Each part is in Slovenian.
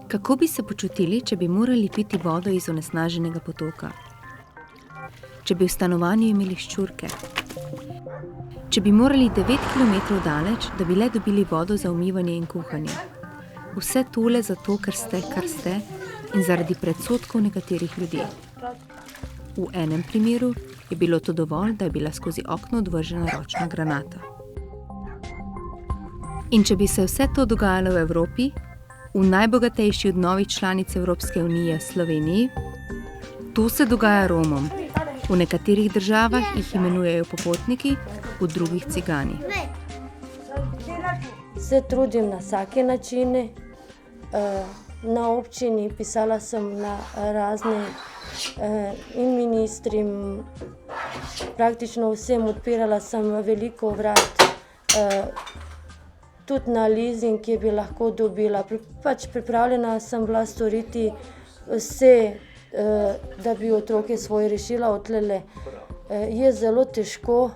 Kako bi se počutili, če bi morali piti vodo iz onesnaženega potoka? Če bi v stanovanju imeli ščurke? Če bi morali 9 kilometrov daleč, da bi le dobili vodo za umivanje in kuhanje? Vse tole zato, ker ste, kar ste, in zaradi predsodkov nekaterih ljudi. V enem primeru je bilo to dovolj, da je bila skozi okno odvržena ročna granata. In če bi se vse to dogajalo v Evropi, v najbogatejši od novih članic Evropske unije, Sloveniji, to se dogaja Romom. V nekaterih državah jih imenujejo popotniki, v drugih cigani. Se trudim na vsake načine. Na občini pisala sem na razne in ministrim, praktično vsem odpirala sem veliko vrat, tudi na leasing, ki bi lahko dobila. Pripravljena sem bila storiti vse, da bi otroke svoje rešila odtlele. Je zelo težko.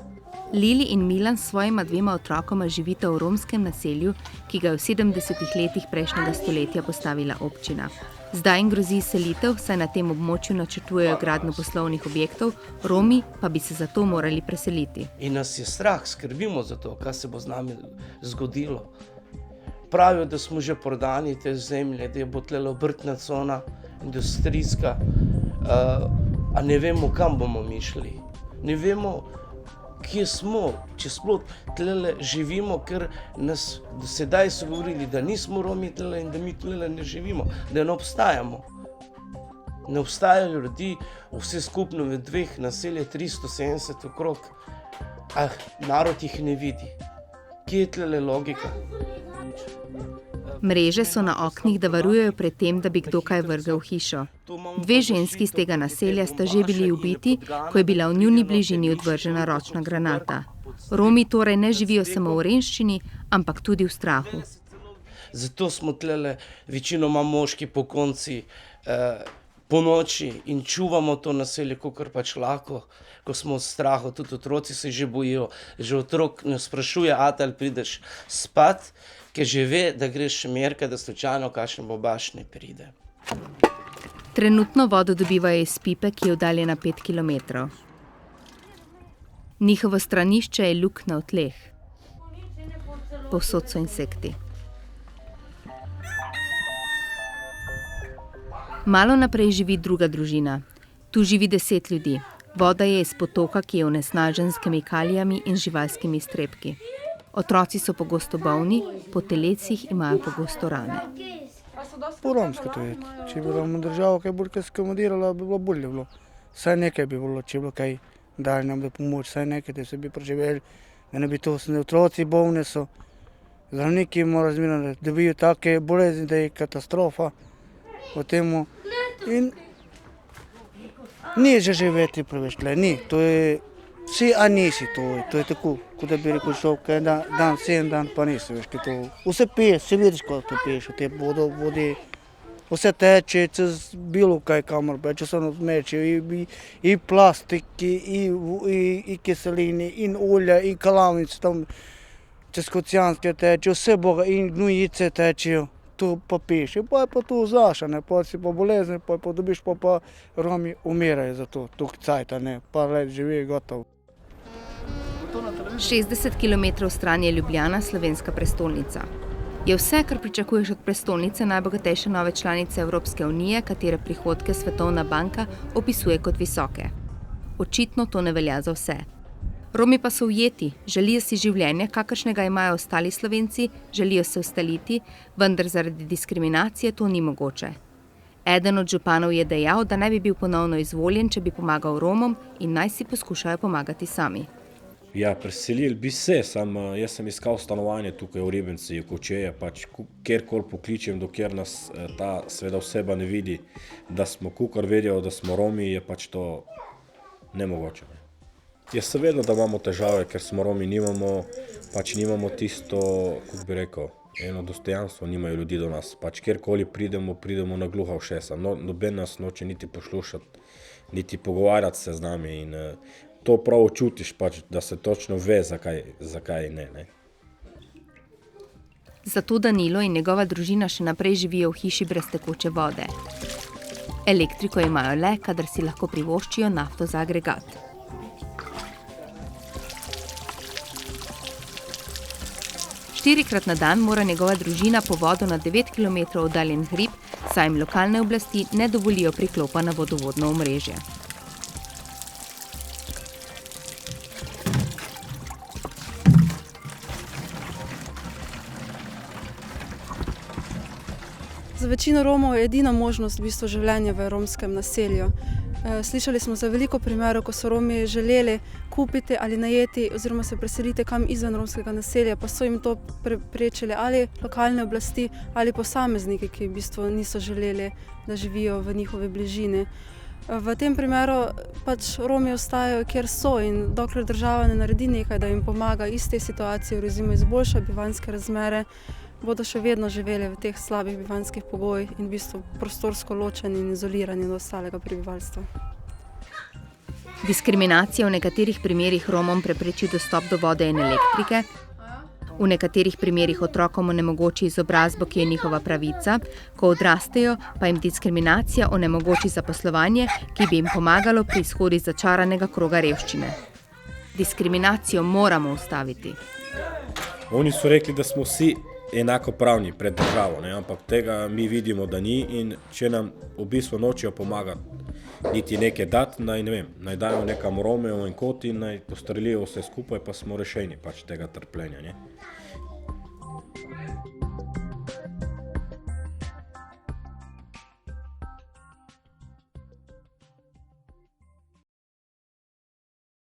Lili in Milan s svojima 2 otrokoma živita v romskem naselju, ki ga je v 70 letih prejšnjega stoletja postavila občina. Zdaj jim grozi selitev, saj na tem območju načrtujejo gradnjo poslovnih objektov, Romi pa bi se zato morali preseliti. In nas je strah, skrbimo za to, kaj se bo z nami zgodilo. Pravijo, da smo že prodani te zemlje, da je bo tlele obrtna cona, industrijska, a ne vemo, kam bomo mi šli. Ne vemo, kje smo, če sploh tlele živimo, ker nas do sedaj so govorili, da nismo Romi tlele in da mi tlele ne živimo, da ne obstajamo. Ne obstajajo ljudi, vse skupno v 2 naselje 370 okrog, a narod jih ne vidi. Kje je tlele logika? Mreže so na oknih, da varujejo pred tem, da bi kdo kaj vrgel v hišo. 2 ženski iz tega naselja sta že bili ubiti, ko je bila v njuni bližini odvržena ročna granata. Romi torej ne živijo samo v revščini, ampak tudi v strahu. Zato smo tlele večinoma moški pokonci po noči in čuvamo to naselje, kakor pač lahko, ko smo v strahu. Tudi otroci se že bojijo. Že otrok ne sprašuje, ata, ali prideš spat, ker že ve, da greš merka, da slučajno kakšen bobaš ne pride. Trenutno vodo dobivajo iz pipe, ki je oddaljena 5 kilometrov. Njihovo stranišče je luknja v tleh. Povsod so insekti. Malo naprej živi druga družina. Tu živi 10 ljudi. Voda je iz potoka, ki je onesnažen s kemikalijami in živalskimi iztrebki. Otroci so pogosto bolni, po telecih imajo pogosto rane. Po romsko to je. Če bi nam država kaj bolj skomodirala, bi bilo bolje bilo. Saj nekaj bi bilo, če bi bilo kaj dali nam da pomoč, saj nekaj, da se bi preživeli, da ne bi to otroci bolne so. Zdravniki morajo razmirati, da dobijo take bolezni, da je katastrofa o temu. In ni že živeti preveč, ni, to je si, a nisi to je tako, kot da bi rekel človek, dan 7 dan pa nisi, veš, kaj to. Vse piješ, se vidiš, kako to piješ, v te vodi, vse teče, čez bilo kaj kamor, če se odmeče, i plastiki, i kiselini, in olja, i kalavnice tam, čez kocijanske teče, vse boga, in gnojice tečejo. To pa piješ, pa je pa to zašane, pa si pa bolezni, pa dobiš, pa Romi umirajo za to, tuk cajta, ne, par let živi, gotovo. 60 km stran je Ljubljana, slovenska prestolnica. Je vse, kar pričakuješ od prestolnice najbogatejše nove članice Evropske unije, katere prihodke Svetovna banka opisuje kot visoke. Očitno to ne velja za vse. Romi pa so ujeti, želijo si življenja, kakršnega imajo ostali Slovenci, želijo se ustaliti, vendar zaradi diskriminacije to ni mogoče. Eden od županov je dejal, da ne bi bil ponovno izvoljen, če bi pomagal Romom in naj si poskušajo pomagati sami. Ja, preselili bi se, jaz sem iskal stanovanje tukaj v Ribenci, v Kočeje, pač kjerkoli pokličem, dokjer nas ta sveda oseba ne vidi, da smo kukar vedel, da smo Romi, je pač to nemogoče. Je seveda, da imamo težave, ker smo Romi, nimamo tisto, kako bi rekel, eno dostojanstvo nimajo ljudi do nas. Pač kjerkoli pridemo na gluha ušesa. Noben nas noče niti poslušati, niti pogovarjati se z nami in to prav čutiš, pač, da se točno ve, zakaj ne. Zato Danilo in njegova družina še naprej živijo v hiši brez tekoče vode. Elektriko imajo le, kadar si lahko privoščijo nafto za agregat. Štirikrat na dan mora njegova družina po vodo na 9 km oddaljen hrib, saj jim lokalne oblasti ne dovolijo priklopa na vodovodno omrežje. Za večino Romov je edina možnost v bistvu življenje v romskem naselju. Slišali smo za veliko primerov, ko so Romi želeli kupiti ali najeti oziroma se preseliti kam izven romskega naselja, pa so jim to preprečili ali lokalne oblasti ali posamezniki, ki v bistvu niso želeli, da živijo v njihovi bližini. V tem primeru pač Romi ostajajo, kjer so in dokler država ne naredi nekaj, da jim pomaga iz te situacije, recimo izboljša bivanjske razmere, bodo še vedno živeli v teh slabih bivanjskih pogojih in v bistvu prostorsko ločeni in izolirani od ostalega prebivalstva. Diskriminacija v nekaterih primerih Romom prepreči dostop do vode in elektrike, v nekaterih primerih otrokom onemogoči izobrazbo, ki je njihova pravica, ko odrastejo, pa jim diskriminacija onemogoči zaposlovanje, ki bi jim pomagalo pri izhodu iz začaranega kroga revščine. Diskriminacijo moramo ustaviti. Oni so rekli, da smo vsi enakopravni pred državo, ampak tega mi vidimo, da ni in če nam v bistvu nočejo pomagati, niti nekaj dati, naj dajo nekam Rome v en kot in naj postrelijo vse skupaj, pa smo rešeni pač tega trpljenja.